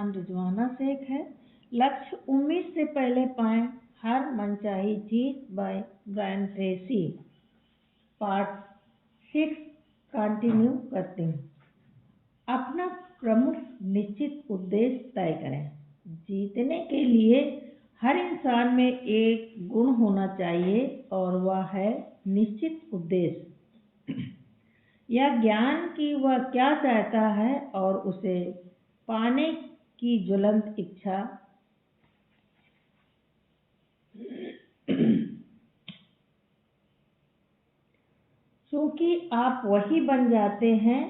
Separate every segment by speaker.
Speaker 1: नाम रिजवाना शेख है। लक्ष्य उम्मीद से पहले पाएं हर मनचाही चीज by Brian Tracy, part 6 continue करते हैं। अपना प्रमुख निश्चित उद्देश्य तय करें। जीतने के लिए हर इंसान में एक गुण होना चाहिए और वह है निश्चित उद्देश्य। यह ज्ञान कि वह क्या चाहता है और उसे पाने की ज्वलंत इच्छा। क्योंकि आप वही बन जाते हैं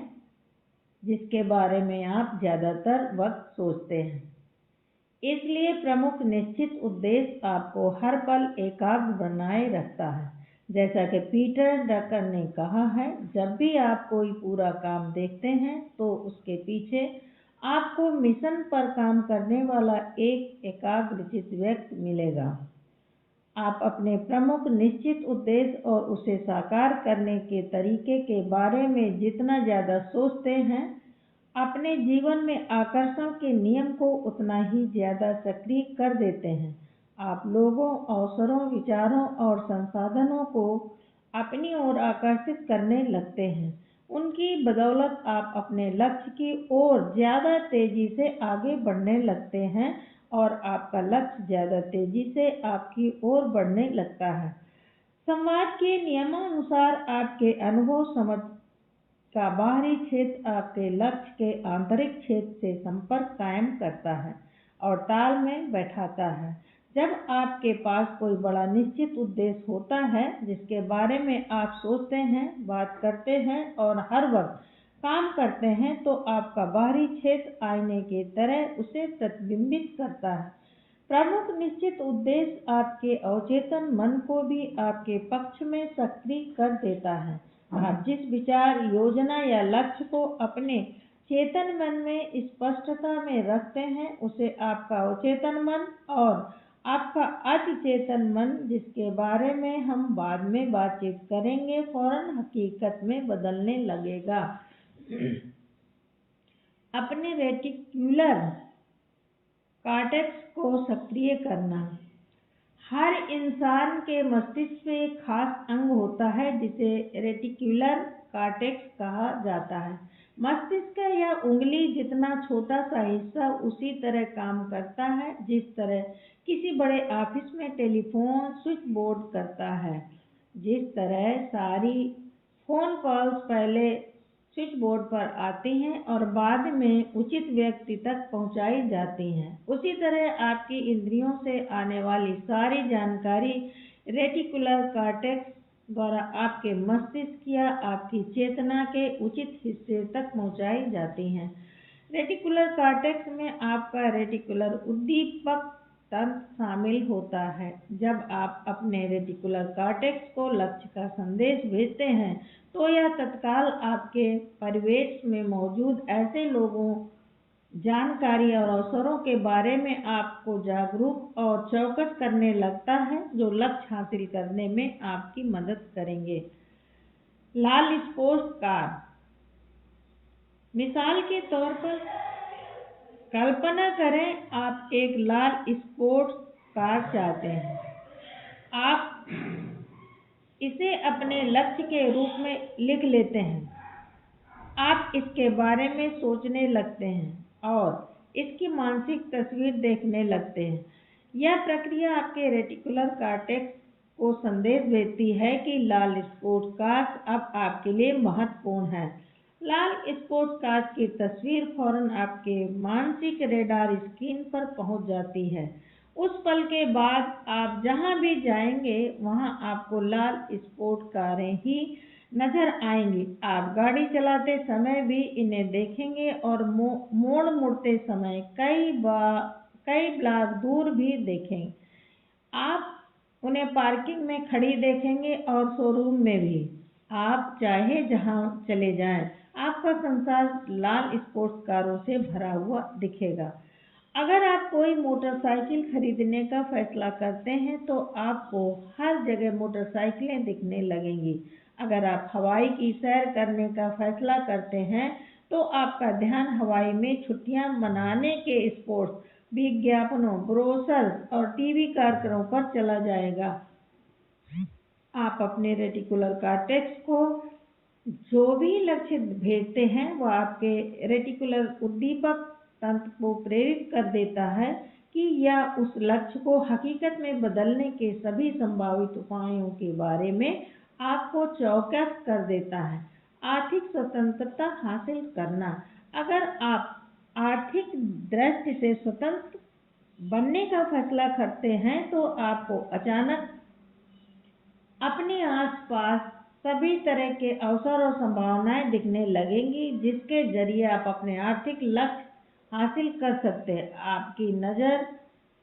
Speaker 1: जिसके बारे में आप ज़्यादातर वक्त सोचते हैं। इसलिए प्रमुख निश्चित उद्देश्य आपको हर पल एकाग्र बनाए रखता है। जैसा कि पीटर ड्रकर ने कहा है, जब भी आप कोई पूरा काम देखते हैं तो उसके पीछे आपको मिशन पर काम करने वाला एक एकाग्रचित व्यक्ति मिलेगा। आप अपने प्रमुख निश्चित उद्देश्य और उसे साकार करने के तरीके के बारे में जितना ज़्यादा सोचते हैं, अपने जीवन में आकर्षण के नियम को उतना ही ज़्यादा सक्रिय कर देते हैं। आप लोगों, अवसरों, विचारों और संसाधनों को अपनी ओर आकर्षित करने लगते हैं। उनकी बदौलत आप अपने लक्ष्य की ओर ज़्यादा तेजी से आगे बढ़ने लगते हैं और आपका लक्ष्य ज़्यादा तेजी से आपकी ओर बढ़ने लगता है। संवाद के नियमानुसार आपके अनुभव समझ का बाहरी क्षेत्र आपके लक्ष्य के आंतरिक क्षेत्र से संपर्क कायम करता है और ताल में बैठाता है। जब आपके पास कोई बड़ा निश्चित उद्देश्य होता है जिसके बारे में आप सोचते हैं, बात करते हैं और हर वक्त काम करते हैं, तो आपका बाहरी क्षेत्र आईने की तरह उसे प्रतिबिंबित करता है। प्रमुख निश्चित उद्देश्य आपके अवचेतन मन को भी आपके पक्ष में सक्रिय कर देता है। आप जिस विचार, योजना या लक्ष्य को अपने चेतन मन में स्पष्टता में रखते हैं, उसे आपका अवचेतन मन और आपका अचेतन मन, जिसके बारे में हम बाद में बातचीत करेंगे, फौरन हकीकत में बदलने लगेगा। अपने रेटिक्युलर कॉर्टेक्स को सक्रिय करना। हर इंसान के मस्तिष्क में एक खास अंग होता है जिसे रेटिक्युलर कॉर्टेक्स कहा जाता है। मस्तिष्क का यह उंगली जितना छोटा सा हिस्सा उसी तरह काम करता है जिस तरह किसी बड़े ऑफिस में टेलीफोन स्विच बोर्ड करता है। जिस तरह सारी फोन कॉल्स पहले स्विच बोर्ड पर आती हैं और बाद में उचित व्यक्ति तक पहुंचाई जाती हैं, उसी तरह आपकी इंद्रियों से आने वाली सारी जानकारी रेटिकुलर कॉर्टेक्स द्वारा आपके मस्तिष्क या आपकी चेतना के उचित हिस्से तक पहुंचाई जाती हैं। रेटिकुलर कॉर्टेक्स में आपका रेटिकुलर उद्दीपक तंत्र शामिल होता है। जब आप अपने रेटिकुलर कॉर्टेक्स को लक्ष्य का संदेश भेजते हैं, तो यह तत्काल आपके परिवेश में मौजूद ऐसे लोगों, जानकारी और अवसरों के बारे में आपको जागरूक और चौकस करने लगता है जो लक्ष्य हासिल करने में आपकी मदद करेंगे। लाल स्पोर्ट्स कार। मिसाल के तौर पर कल्पना करें आप एक लाल स्पोर्ट्स कार चाहते हैं। आप इसे अपने लक्ष्य के रूप में लिख लेते हैं। आप इसके बारे में सोचने लगते हैं और इसकी मानसिक तस्वीर देखने लगते हैं। यह प्रक्रिया आपके रेटिकुलर कॉर्टेक्स को संदेश देती है कि लाल स्पोर्ट्स कार अब आपके लिए महत्वपूर्ण है। लाल स्पोर्ट्स कार की तस्वीर फौरन आपके मानसिक रेडार स्क्रीन पर पहुंच जाती है। उस पल के बाद आप जहां भी जाएंगे वहां आपको लाल स्पोर्ट्स कारें ही नजर आएंगी। आप गाड़ी चलाते समय भी इन्हें देखेंगे और मोड़ मुड़ते समय कई ब्लॉक दूर भी देखेंगे। आप उन्हें पार्किंग में खड़ी देखेंगे और शोरूम में भी। आप चाहे जहां चले जाएं, आपका संसार लाल स्पोर्ट्स कारों से भरा हुआ दिखेगा। अगर आप कोई मोटरसाइकिल खरीदने का फैसला करते हैं तो आपको हर जगह मोटरसाइकिलें दिखने लगेंगी। अगर आप हवाई की सैर करने का फैसला करते हैं तो आपका ध्यान हवाई में छुट्टियां मनाने के स्पोर्ट्स, विज्ञापनों, ब्रोशर्स और टीवी कार्यक्रमों पर चला जाएगा। आप अपने रेटिकुलर कॉर्टेक्स को जो भी लक्ष्य भेजते हैं वह आपके रेटिकुलर उद्दीपक तंत्र को प्रेरित कर देता है कि यह उस लक्ष्य को हकीकत में बदलने के सभी संभावित उपायों के बारे में आपको चौकस कर देता है। आर्थिक स्वतंत्रता हासिल करना। अगर आप आर्थिक दृष्टि से स्वतंत्र बनने का फैसला करते हैं तो आपको अचानक अपने आसपास सभी तरह के अवसर और संभावनाएं दिखने लगेंगी जिसके जरिए आप अपने आर्थिक लक्ष्य हासिल कर सकते हैं। आपकी नज़र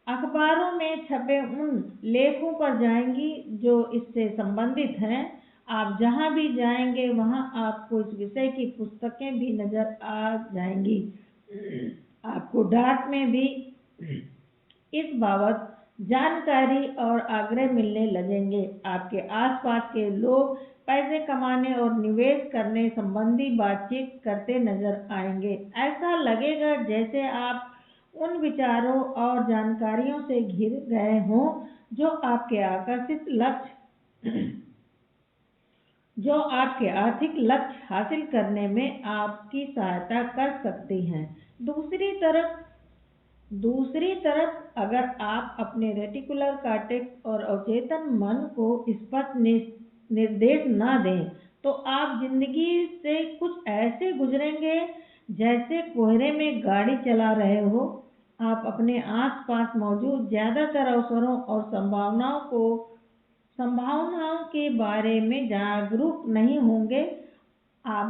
Speaker 1: अखबारों में छपे उन लेखों पर जाएंगी जो इससे संबंधित हैं। आप जहां भी जाएंगे वहां आपको इस विषय की पुस्तकें भी नजर आ जाएंगी। आपको डाक में भी इस बाबत जानकारी और आग्रह मिलने लगेंगे। आपके आसपास के लोग पैसे कमाने और निवेश करने संबंधी बातचीत करते नजर आएंगे। ऐसा लगेगा जैसे आप उन विचारों और जानकारियों से घिर गए हों जो आपके आर्थिक लक्ष्य हासिल करने में आपकी सहायता कर सकती हैं। दूसरी तरफ अगर आप अपने रेटिकुलर कॉर्टेक्स और अवचेतन मन को स्पष्ट निर्देश ना दें तो आप जिंदगी से कुछ ऐसे गुजरेंगे जैसे कोहरे में गाड़ी चला रहे हो। आप अपने आसपास मौजूद ज्यादातर अवसरों और संभावनाओं के बारे में जागरूक नहीं होंगे। आप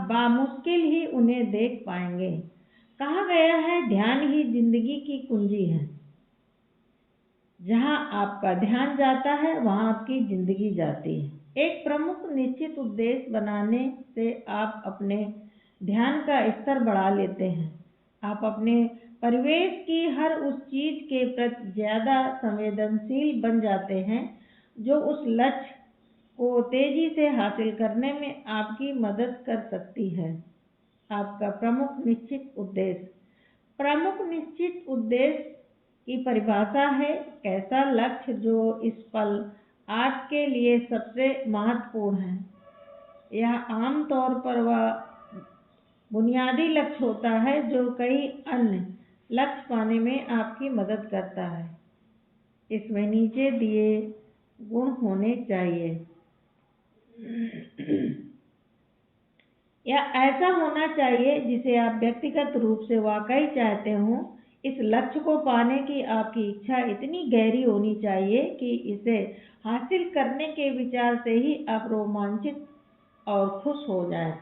Speaker 1: बामुश्किल ही उन्हें देख पाएंगे। कहा गया है, ध्यान ही जिंदगी की कुंजी है। जहां आपका ध्यान जाता है वहां आपकी जिंदगी जाती है। एक प्रमुख निश्चित उद्देश्य बनाने से आप अपने ध्यान का स्तर बढ़ा लेते हैं। आप अपने परिवेश की हर उस चीज के प्रति ज्यादा संवेदनशील बन जाते हैं जो उस लक्ष्य को तेजी से हासिल करने में आपकी मदद कर सकती है। आपका प्रमुख निश्चित उद्देश्य की परिभाषा है ऐसा लक्ष्य जो इस पल आपके लिए सबसे महत्वपूर्ण है। यह आमतौर पर वह बुनियादी लक्ष्य होता है जो कई अन्य लक्ष्य पाने में आपकी मदद करता है। इसमें नीचे दिए गुण होने चाहिए। यह ऐसा होना चाहिए जिसे आप व्यक्तिगत रूप से वाकई चाहते हों। इस लक्ष्य को पाने की आपकी इच्छा इतनी गहरी होनी चाहिए कि इसे हासिल करने के विचार से ही आप रोमांचित और खुश हो जाएं।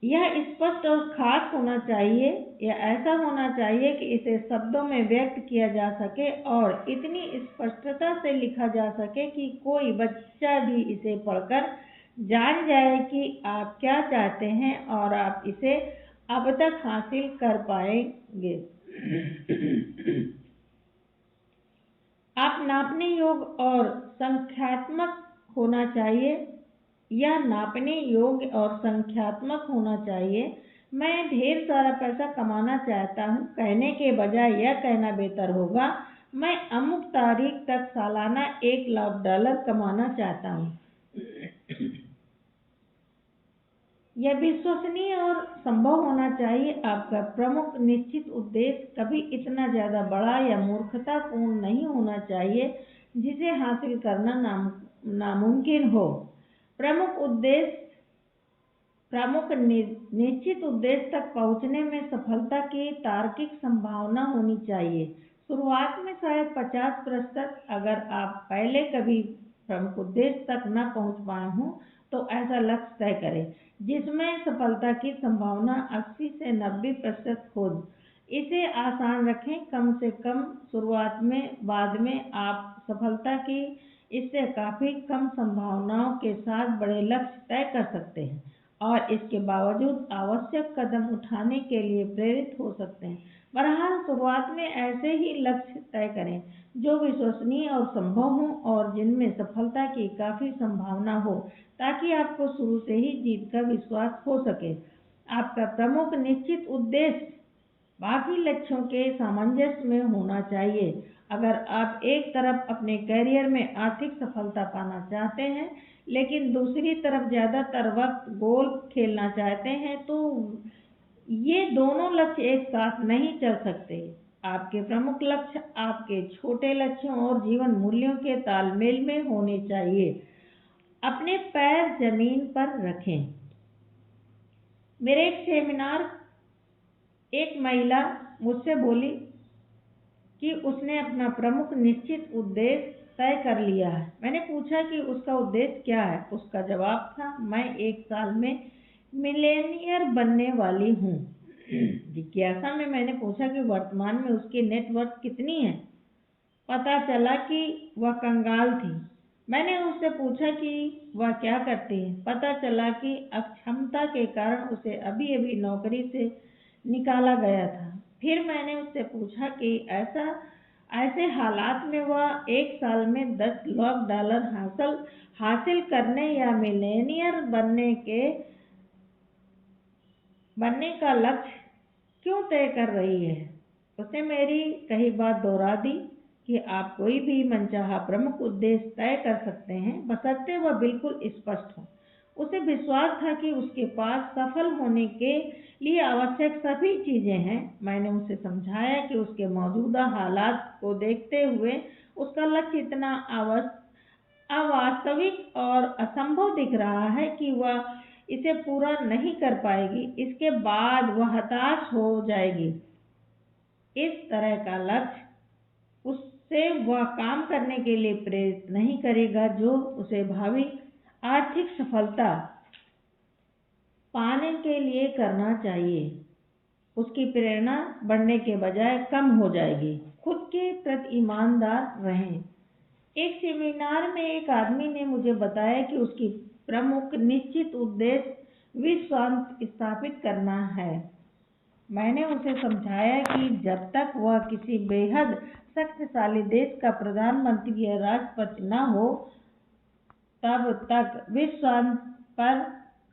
Speaker 1: यह स्पष्ट और खास होना चाहिए। यह ऐसा होना चाहिए कि इसे शब्दों में व्यक्त किया जा सके और इतनी स्पष्टता से लिखा जा सके कि कोई बच्चा भी इसे पढ़कर जान जाए कि आप क्या चाहते हैं और आप इसे अब तक हासिल कर पाएंगे। आप नापने योग्य और संख्यात्मक होना चाहिए। यह नापने योग्य और संख्यात्मक होना चाहिए। मैं ढेर सारा पैसा कमाना चाहता हूँ कहने के बजाय यह कहना बेहतर होगा, मैं अमुक तारीख तक सालाना $1,00,000 कमाना चाहता हूँ। यह विश्वसनीय और संभव होना चाहिए। आपका प्रमुख निश्चित उद्देश्य कभी इतना ज्यादा बड़ा या मूर्खतापूर्ण नहीं होना चाहिए जिसे हासिल करना नामुमकिन हो। प्रमुख निश्चित उद्देश्य तक पहुंचने में सफलता की तार्किक संभावना होनी चाहिए। शुरुआत में शायद 50%। अगर आप पहले कभी प्रमुख उद्देश्य तक न पहुंच पाए हों तो ऐसा लक्ष्य तय करें जिसमें सफलता की संभावना 80 से 90% हो। इसे आसान रखें, कम से कम शुरुआत में। बाद में आप सफलता की इससे काफी कम संभावनाओं के साथ बड़े लक्ष्य तय कर सकते हैं। और इसके बावजूद आवश्यक कदम उठाने के लिए प्रेरित हो सकते हैं। बहरहाल शुरुआत में ऐसे ही लक्ष्य तय करें जो विश्वसनीय और संभव हों और जिनमें सफलता की काफ़ी संभावना हो, ताकि आपको शुरू से ही जीत का विश्वास हो सके। आपका प्रमुख निश्चित उद्देश्य बाकी लक्ष्यों के सामंजस्य में होना चाहिए। अगर आप एक तरफ अपने करियर में आर्थिक सफलता पाना चाहते हैं लेकिन दूसरी तरफ ज़्यादातर वक्त गोल्फ खेलना चाहते हैं, तो ये दोनों लक्ष्य एक साथ नहीं चल सकते। आपके प्रमुख लक्ष्य आपके छोटे लक्ष्यों और जीवन मूल्यों के तालमेल में होने चाहिए। अपने पैर जमीन पर रखें। मेरे एक सेमिनार एक महिला मुझसे बोली कि उसने अपना प्रमुख निश्चित उद्देश्य तय कर लिया है। मैंने पूछा कि उसका उद्देश्य क्या है। उसका जवाब था, मैं 1 साल में मिलेनियर बनने वाली हूँ। जिज्ञासा में मैंने पूछा कि वर्तमान में उसकी नेटवर्थ कितनी है। पता चला कि वह कंगाल थी। मैंने उससे पूछा कि वह क्या करती है। पता चला कि अक्षमता के कारण उसे अभी अभी नौकरी से निकाला गया था। फिर मैंने उससे पूछा कि ऐसे हालात में वह 1 साल में $10 लाख हासिल करने या मिलेनियर बनने का लक्ष्य क्यों तय कर रही है। उसने मेरी कही बात दोहरा दी कि आप कोई भी मनचाहा प्रमुख उद्देश्य तय कर सकते हैं, बशर्ते वह बिल्कुल स्पष्ट हो। उसे विश्वास था कि उसके पास सफल होने के लिए आवश्यक सभी चीजें हैं। मैंने उसे समझाया कि उसके मौजूदा हालात को देखते हुए उसका लक्ष्य इतना अवास्तविक और असंभव दिख रहा है कि वह इसे पूरा नहीं कर पाएगी। इसके बाद वह हताश हो जाएगी। इस तरह का लक्ष्य उससे वह काम करने के लिए प्रेरित नहीं करेगा जो उसे भावी आर्थिक सफलता पाने के लिए करना चाहिए। उसकी प्रेरणा बढ़ने के बजाय कम हो जाएगी। खुद के प्रति ईमानदार रहें। एक सेमिनार में एक आदमी ने मुझे बताया कि उसकी प्रमुख निश्चित उद्देश्य विश्व शांति स्थापित करना है। मैंने उसे समझाया कि जब तक वह किसी बेहद शक्तिशाली देश का प्रधानमंत्री या राष्ट्रपति न हो, तब तक विश्व शांति पर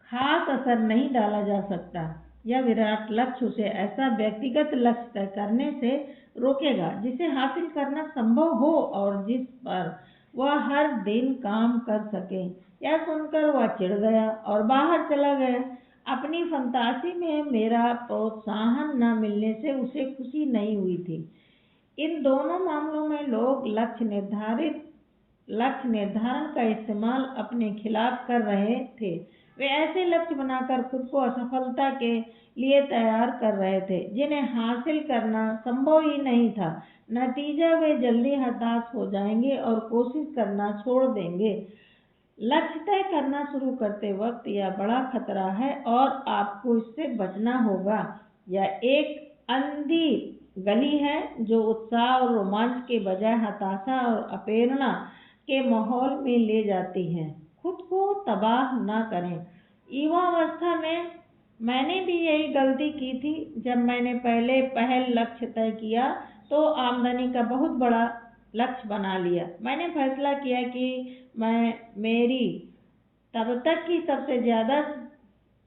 Speaker 1: खास असर नहीं डाला जा सकता। यह विराट लक्ष्य उसे ऐसा व्यक्तिगत लक्ष्य तय करने से रोकेगा जिसे हासिल करना संभव हो और जिस पर वह हर दिन काम कर सके। यह सुनकर वह चिढ़ गया और बाहर चला गया। अपनी फंतासी में मेरा प्रोत्साहन न मिलने से उसे खुशी नहीं हुई थी। इन दोनों मामलों में लोग लक्ष्य निर्धारण का इस्तेमाल अपने खिलाफ कर रहे थे। वे ऐसे लक्ष्य बनाकर खुद को असफलता के लिए तैयार कर रहे थे जिन्हें हासिल करना संभव ही नहीं था। नतीजा वे जल्दी हताश हो जाएंगे और कोशिश करना छोड़ देंगे। लक्ष्य तय करना शुरू करते वक्त यह बड़ा खतरा है और आपको इससे बचना होगा। यह एक अंधी गली है जो उत्साह और रोमांच के बजाय हताशा और अप्रेरणा के माहौल में ले जाती है। खुद को तबाह न करें। युवावस्था में मैंने भी यही गलती की थी। जब मैंने पहल लक्ष्य तय किया तो आमदनी का बहुत बड़ा लक्ष्य बना लिया। मैंने फैसला किया कि मैं मेरी तब तक की सबसे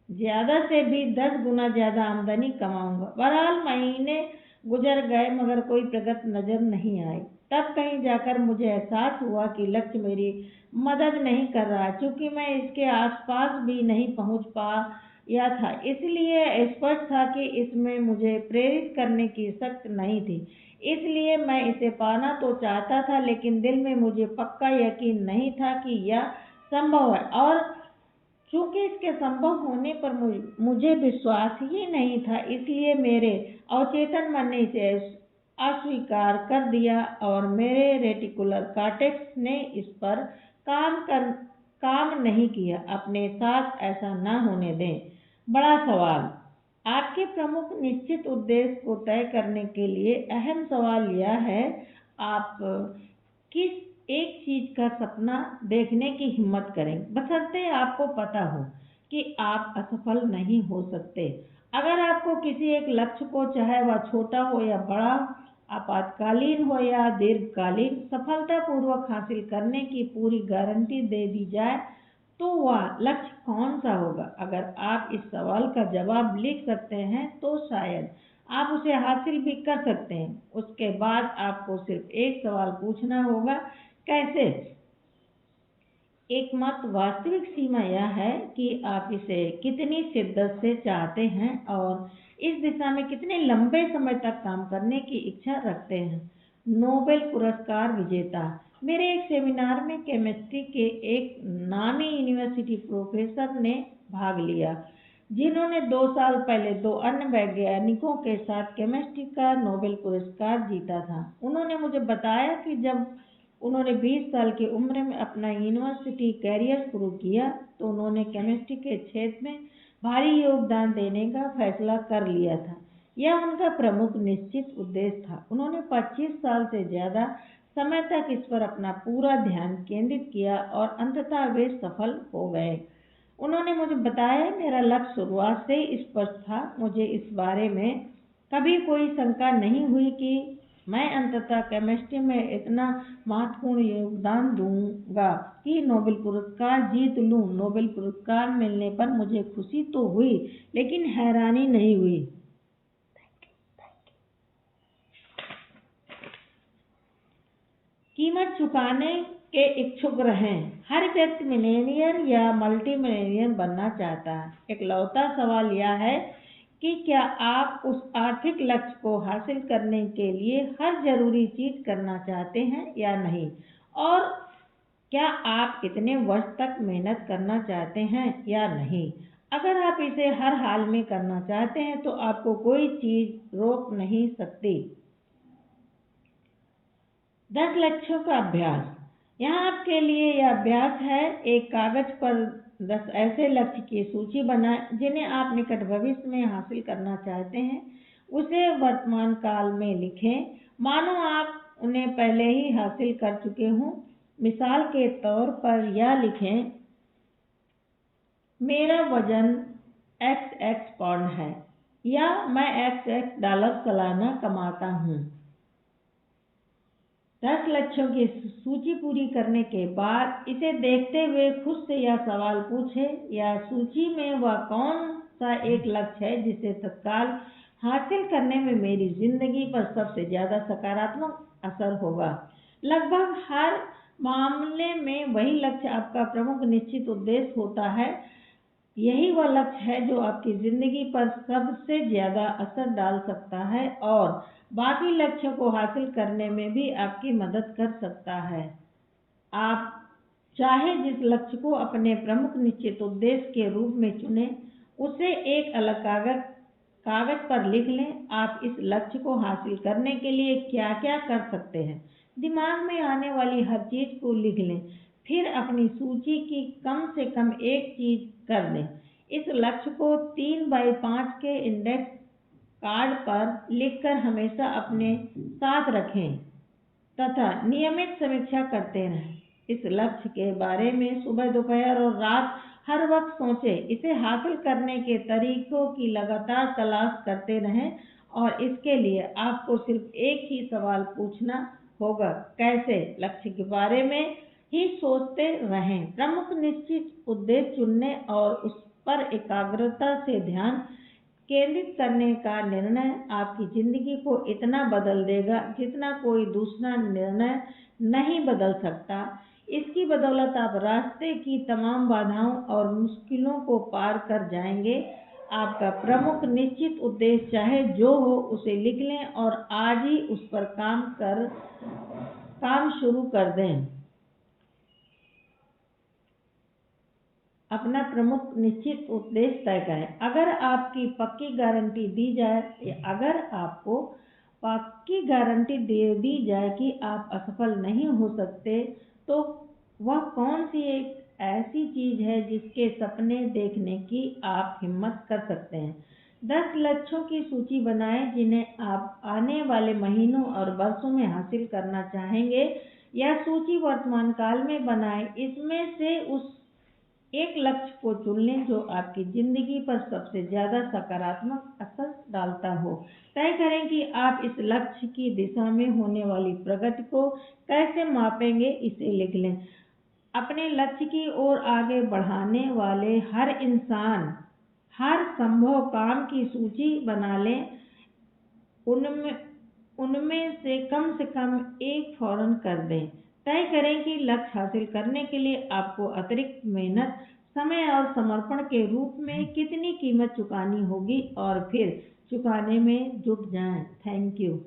Speaker 1: ज्यादा से भी 10 गुना ज्यादा आमदनी कमाऊंगा। बहरहाल महीने गुजर गए मगर कोई प्रगति नजर नहीं आई। तब कहीं जाकर मुझे एहसास हुआ कि लक्ष्य मेरी मदद नहीं कर रहा, क्योंकि मैं इसके आसपास भी नहीं पहुंच पाया था। इसलिए स्पष्ट था कि इसमें मुझे प्रेरित करने की शक्ति नहीं थी। इसलिए मैं इसे पाना तो चाहता था, लेकिन दिल में मुझे पक्का यकीन नहीं था कि यह संभव है। और चूंकि इसके संभव होने पर मुझे विश्वास ही नहीं था, इसलिए मेरे अवचेतन मन ने इसे अस्वीकार कर दिया और मेरे रेटिकुलर कॉर्टेक्स ने इस पर काम नहीं किया। अपने साथ ऐसा न होने दें। बड़ा सवाल। आपके प्रमुख निश्चित उद्देश्य को तय करने के लिए अहम सवाल यह है, आप किस एक चीज का सपना देखने की हिम्मत करें, बशर्ते आपको पता हो कि आप असफल नहीं हो सकते। अगर आपको किसी एक लक्ष्य को, चाहे वह छोटा हो या बड़ा, आपातकालीन हो या दीर्घकालीन, सफलतापूर्वक हासिल करने की पूरी गारंटी दे दी जाए तो वह लक्ष्य कौन सा होगा? अगर आप इस सवाल का जवाब लिख सकते हैं तो शायद आप उसे हासिल भी कर सकते हैं। उसके बाद आपको सिर्फ एक सवाल पूछना होगा, कैसे? एकमात्र वास्तविक सीमा यह है कि आप इसे कितनी शिद्दत से चाहते हैं और इस दिशा में कितने लंबे समय तक काम करने की इच्छा रखते हैं। नोबेल पुरस्कार विजेता। मेरे एक सेमिनार में केमिस्ट्री के एक नामी यूनिवर्सिटी प्रोफेसर ने भाग लिया, जिन्होंने 2 साल पहले 2 अन्य वैज्ञानिकों के साथ केमिस्ट्री का नोबेल पुरस्कार जीता था। उन्होंने मुझे बताया कि जब उन्होंने 20 साल की उम्र में अपना यूनिवर्सिटी कैरियर शुरू किया तो उन्होंने केमिस्ट्री के क्षेत्र में भारी योगदान देने का फैसला कर लिया था। यह उनका प्रमुख निश्चित उद्देश्य था। उन्होंने 25 साल से ज़्यादा समय तक इस पर अपना पूरा ध्यान केंद्रित किया और अंततः वे सफल हो गए। उन्होंने मुझे बताया, मेरा लक्ष्य शुरुआत से ही स्पष्ट था। मुझे इस बारे में कभी कोई शंका नहीं हुई कि मैं अंततः केमिस्ट्री में इतना महत्वपूर्ण योगदान दूंगा कि नोबेल पुरस्कार जीत लूं। नोबेल पुरस्कार मिलने पर मुझे खुशी तो हुई, लेकिन हैरानी नहीं हुई। कीमत चुकाने के इच्छुक रहें। हर व्यक्ति मिलियनेयर या मल्टी मिलियनेयर बनना चाहता है। इकलौता सवाल यह है कि क्या आप उस आर्थिक लक्ष्य को हासिल करने के लिए हर जरूरी चीज करना चाहते हैं या नहीं, और क्या आप इतने वर्ष तक मेहनत करना चाहते हैं या नहीं। अगर आप इसे हर हाल में करना चाहते हैं तो आपको कोई चीज रोक नहीं सकती। 10 लक्ष्यों का अभ्यास। यहाँ आपके लिए यह अभ्यास है, एक कागज पर 10 ऐसे लक्ष्य की सूची बनाएं जिन्हें आप निकट भविष्य में हासिल करना चाहते हैं। उसे वर्तमान काल में लिखें, मानो आप उन्हें पहले ही हासिल कर चुके हों। मिसाल के तौर पर यह लिखें, मेरा वजन XX पाउंड है, या मैं XX डॉलर सालाना कमाता हूँ। 10 लक्ष्यों की सूची पूरी करने के बाद इसे देखते हुए खुद से यह सवाल पूछें, या सूची में वह कौन सा एक लक्ष्य है जिसे तत्काल हासिल करने में मेरी जिंदगी पर सबसे ज्यादा सकारात्मक असर होगा। लगभग हर मामले में वही लक्ष्य आपका प्रमुख निश्चित उद्देश्य होता है। यही वह लक्ष्य है जो आपकी जिंदगी पर सबसे ज्यादा असर डाल सकता है और बाकी लक्ष्यों को हासिल करने में भी आपकी मदद कर सकता है। आप चाहे जिस लक्ष्य को अपने प्रमुख निश्चित उद्देश्य के रूप में चुनें, उसे एक अलग कागज पर लिख लें। आप इस लक्ष्य को हासिल करने के लिए क्या क्या कर सकते हैं, दिमाग में आने वाली हर चीज को लिख लें। फिर अपनी सूची की कम से कम एक चीज कर दें। इस लक्ष्य को 3x5 के इंडेक्स कार्ड पर लिखकर हमेशा अपने साथ रखें तथा नियमित समीक्षा करते रहें। इस लक्ष्य के बारे में सुबह, दोपहर और रात हर वक्त सोचें। इसे हासिल करने के तरीकों की लगातार तलाश करते रहें और इसके लिए आपको सिर्फ एक ही सवाल पूछना होगा, कैसे? लक्ष्य के बारे में ही सोचते रहें। प्रमुख निश्चित उद्देश्य चुनने और उस पर एकाग्रता से ध्यान केंद्रित करने का निर्णय आपकी जिंदगी को इतना बदल देगा जितना कोई दूसरा निर्णय नहीं बदल सकता। इसकी बदौलत आप रास्ते की तमाम बाधाओं और मुश्किलों को पार कर जाएंगे। आपका प्रमुख निश्चित उद्देश्य चाहे जो हो, उसे लिख लें और आज ही उस पर काम शुरू कर दें। अपना प्रमुख निश्चित उद्देश्य तय करें। अगर आपको पक्की गारंटी दे दी जाए कि आप असफल नहीं हो सकते, तो वह कौन सी एक ऐसी चीज है जिसके सपने देखने की आप हिम्मत कर सकते हैं? 10 लक्ष्यों की सूची बनाएं जिन्हें आप आने वाले महीनों और वर्षों में हासिल करना चाहेंगे। यह सूची वर्तमान काल में बनाएं। इसमें से उस एक लक्ष्य को चुन लें जो आपकी जिंदगी पर सबसे ज्यादा सकारात्मक असर डालता हो। तय करें कि आप इस लक्ष्य की दिशा में होने वाली प्रगति को कैसे मापेंगे, इसे लिख लें। अपने लक्ष्य की ओर आगे बढ़ाने वाले हर इंसान हर संभव काम की सूची बना लें, उनमें उनमें से कम एक फौरन कर दें। तय करें कि लक्ष्य हासिल करने के लिए आपको अतिरिक्त मेहनत, समय और समर्पण के रूप में कितनी कीमत चुकानी होगी और फिर चुकाने में जुट जाएं। Thank you.